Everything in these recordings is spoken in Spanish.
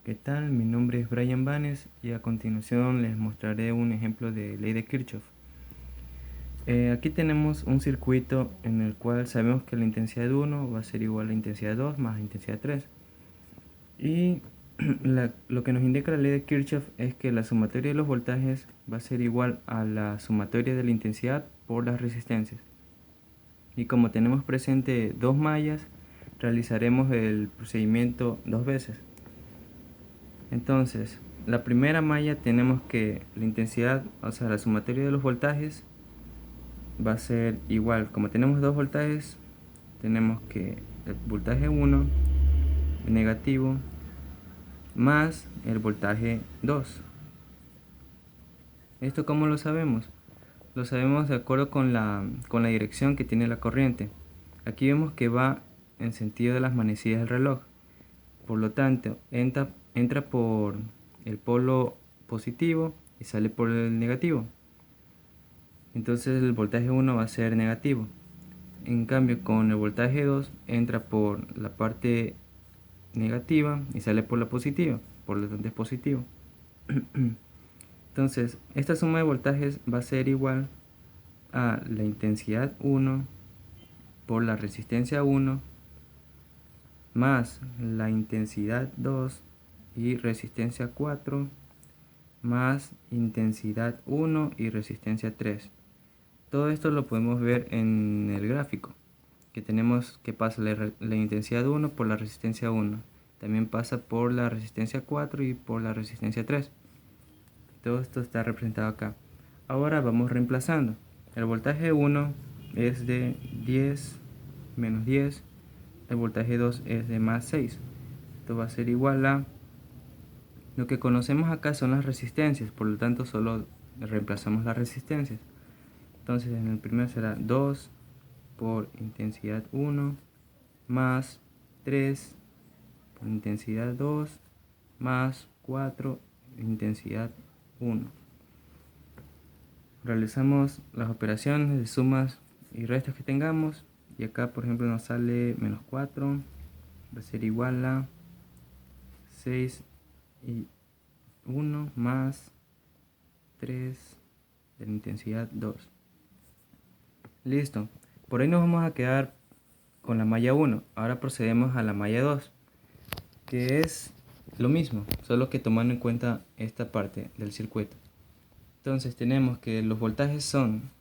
¿Qué tal? Mi nombre es Brian Banes y a continuación les mostraré un ejemplo de ley de Kirchhoff. Aquí tenemos un circuito en el cual sabemos que la intensidad 1 va a ser igual a la intensidad 2 más la intensidad 3. Y lo que nos indica la ley de Kirchhoff es que la sumatoria de los voltajes va a ser igual a la sumatoria de la intensidad por las resistencias. Y como tenemos presente dos mallas, realizaremos el procedimiento dos veces. Entonces, la primera malla tenemos que la intensidad, o sea, la sumatoria de los voltajes va a ser igual. Como tenemos dos voltajes, tenemos que el voltaje 1 negativo más el voltaje 2. ¿Esto cómo lo sabemos? Lo sabemos de acuerdo con la dirección que tiene la corriente. Aquí vemos que va en sentido de las manecillas del reloj. Por lo tanto, entra por el polo positivo y sale por el negativo. Entonces el voltaje 1 va a ser negativo. En cambio, con el voltaje 2 entra por la parte negativa y sale por la positiva. Por lo tanto es positivo. Entonces, esta suma de voltajes va a ser igual a la intensidad 1 por la resistencia 1 más la intensidad 2 y resistencia 4 más intensidad 1 y resistencia 3. Todo esto lo podemos ver en el gráfico, que tenemos que pasa la intensidad 1 por la resistencia 1. También pasa por la resistencia 4 y por la resistencia 3. Todo esto está representado acá. Ahora vamos reemplazando. El voltaje 1 es de 10 menos 10. El voltaje 2 es de más 6. Esto va a ser igual a... Lo que conocemos acá son las resistencias, por lo tanto solo reemplazamos las resistencias. Entonces en el primero será 2 por intensidad 1 más 3 por intensidad 2 más 4 intensidad 1. Realizamos las operaciones de sumas y restas que tengamos, y acá por ejemplo nos sale menos 4, va a ser igual a 6 y 1 más 3 de la intensidad 2. Listo, por ahí nos vamos a quedar con la malla 1. Ahora procedemos a la malla 2, que es lo mismo, solo que tomando en cuenta esta parte del circuito. Entonces tenemos que los voltajes son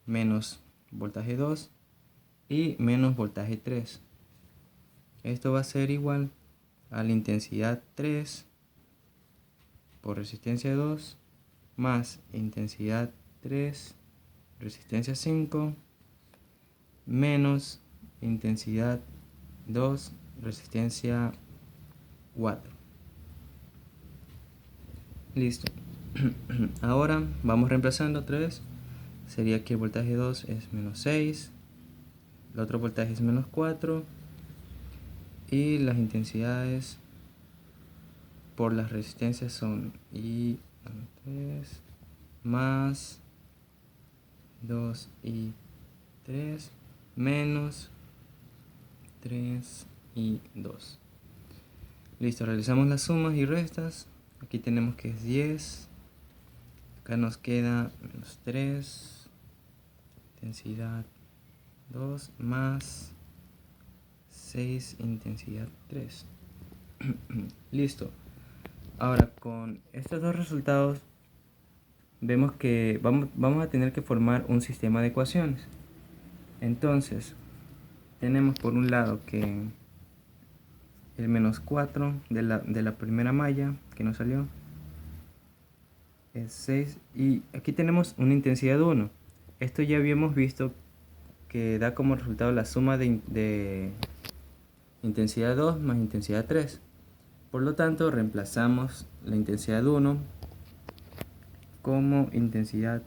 menos voltaje 2 y menos voltaje 3. Esto va a ser igual a la intensidad 3 por resistencia 2 más intensidad 3 resistencia 5 menos intensidad 2 resistencia 4. Listo. Ahora vamos reemplazando otra vez. Sería que el voltaje 2 es menos 6, el otro voltaje es menos 4 y las intensidades por las resistencias son I3 más 2 y 3 menos 3 y 2. Listo, realizamos las sumas y restas. Aquí tenemos que es 10. Acá nos queda menos 3, intensidad 2 más 6, intensidad 3. Listo. Ahora con estos dos resultados vemos que vamos a tener que formar un sistema de ecuaciones. Entonces tenemos por un lado que el menos 4 de la primera malla que nos salió es 6 y aquí tenemos una intensidad 1. Esto ya habíamos visto que da como resultado la suma de intensidad 2 más intensidad 3. Por lo tanto reemplazamos la intensidad 1 como intensidad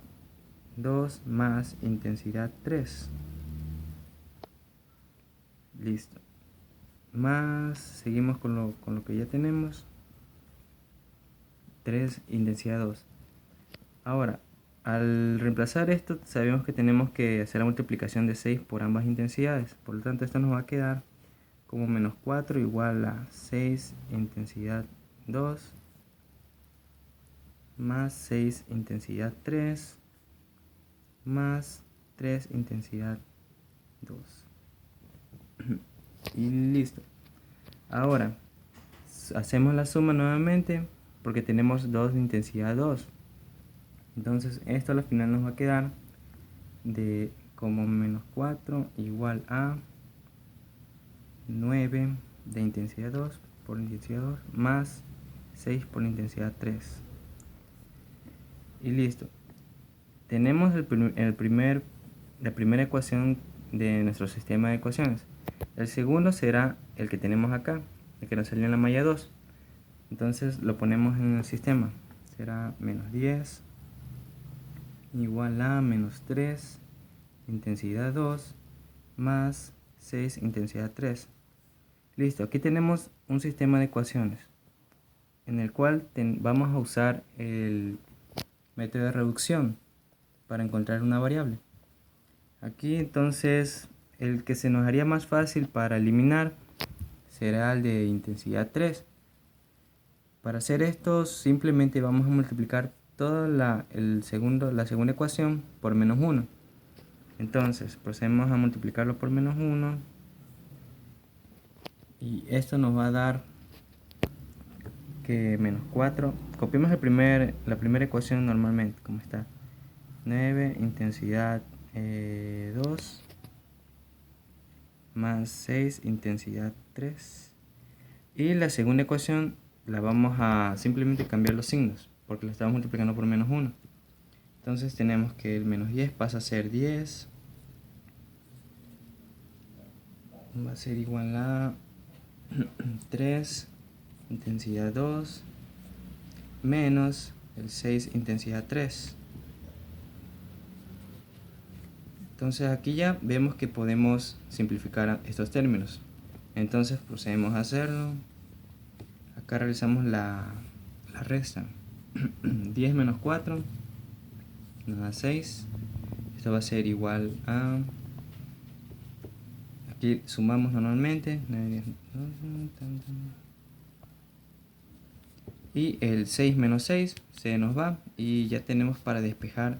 2 más intensidad 3. Listo. Más, seguimos con lo que ya tenemos. 3 intensidad 2. Ahora, al reemplazar esto, sabemos que tenemos que hacer la multiplicación de 6 por ambas intensidades. Por lo tanto, esto nos va a quedar como menos 4 igual a 6 intensidad 2 más 6 intensidad 3 más 3 intensidad 2. Y listo. Ahora hacemos la suma nuevamente porque tenemos 2 de intensidad 2. Entonces esto al final nos va a quedar de como menos 4 igual a 9 de intensidad 2 por intensidad 2 más 6 por intensidad 3. Y listo. Tenemos la primera ecuación de nuestro sistema de ecuaciones. El segundo será el que tenemos acá, el que nos salió en la malla 2. Entonces lo ponemos en el sistema. Será menos 10 igual a menos 3 intensidad 2 más 6 intensidad 3. Listo, aquí tenemos un sistema de ecuaciones en el cual vamos a usar el método de reducción para encontrar una variable. Aquí entonces el que se nos haría más fácil para eliminar será el de intensidad 3. Para hacer esto simplemente vamos a multiplicar toda la segunda ecuación por menos 1. Entonces procedemos a multiplicarlo por menos 1 y esto nos va a dar que menos 4. Copiamos la primera ecuación normalmente como está. 9 intensidad 2 más 6 intensidad 3. Y la segunda ecuación la vamos a simplemente cambiar los signos porque la estamos multiplicando por menos 1. Entonces tenemos que el menos 10 pasa a ser 10. Va a ser igual a 3 intensidad 2 menos el 6 intensidad 3. Entonces aquí ya vemos que podemos simplificar estos términos. Entonces procedemos a hacerlo. Acá realizamos la resta. 10 menos 4 nos da 6. Esto va a ser igual a... Aquí sumamos normalmente. 9, 10, y el 6 menos 6 se nos va. Y ya tenemos para despejar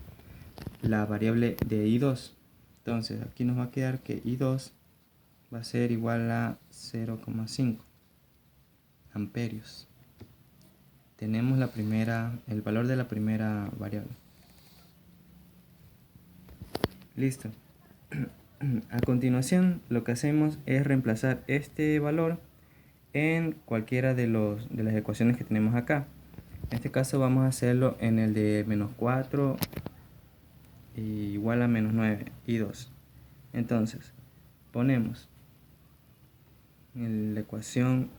la variable de I2. Entonces aquí nos va a quedar que I2 va a ser igual a 0,5 amperios. Tenemos el valor de la primera variable. Listo. A continuación lo que hacemos es reemplazar este valor en cualquiera de las ecuaciones que tenemos acá. En este caso vamos a hacerlo en el de menos 4 igual a menos 9 y 2. Entonces ponemos en la ecuación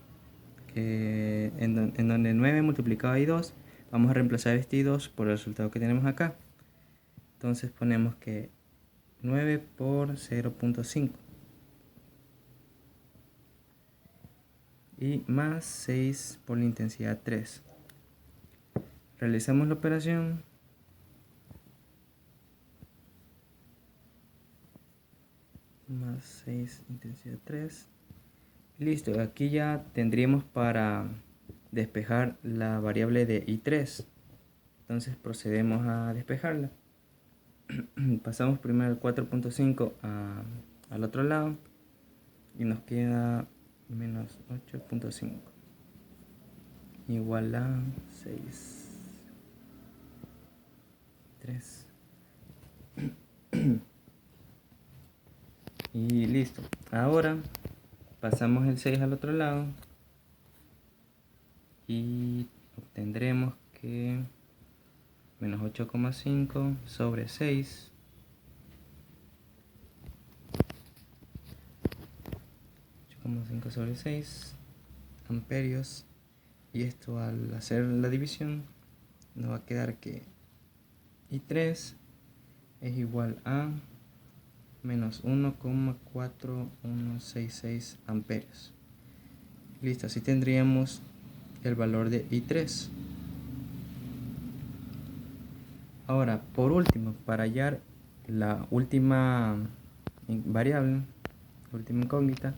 en donde 9 multiplicado a i2, vamos a reemplazar este i2 por el resultado que tenemos acá. Entonces ponemos que 9 por 0.5 y más 6 por la intensidad 3. Realizamos la operación. Más 6 intensidad 3. Listo, aquí ya tendríamos para despejar la variable de i3. Entonces procedemos a despejarla. Pasamos primero el 4.5 al otro lado y nos queda menos 8.5 igual a 6, 3. Y listo. Ahora pasamos el 6 al otro lado y obtendremos que menos 8,5 sobre 6 8,5 sobre 6 amperios. Y esto al hacer la división nos va a quedar que I3 es igual a menos 1,4166 amperios. Listo, así tendríamos el valor de I3. Ahora, por último, para hallar la última variable, la última incógnita,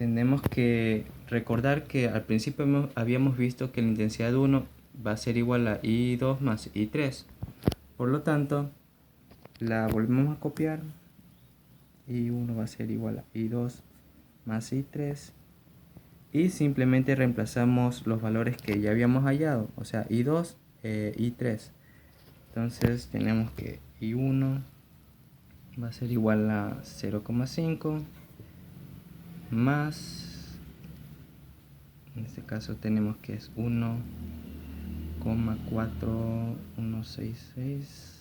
tenemos que recordar que al principio habíamos visto que la intensidad 1 va a ser igual a I2 más I3. Por lo tanto, la volvemos a copiar. I1 va a ser igual a I2 más I3. Y simplemente reemplazamos los valores que ya habíamos hallado, o sea, I2, I3. Entonces tenemos que I1 va a ser igual a 0,5 más, en este caso tenemos que es 1,4166.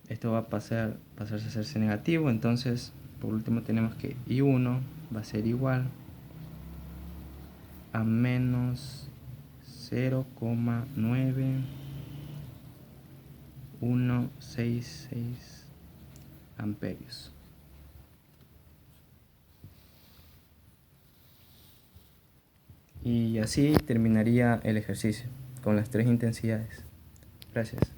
Esto va a pasarse a hacerse negativo, entonces por último tenemos que I1 va a ser igual a menos 0,9166 amperios. Y así terminaría el ejercicio con las tres intensidades. Gracias.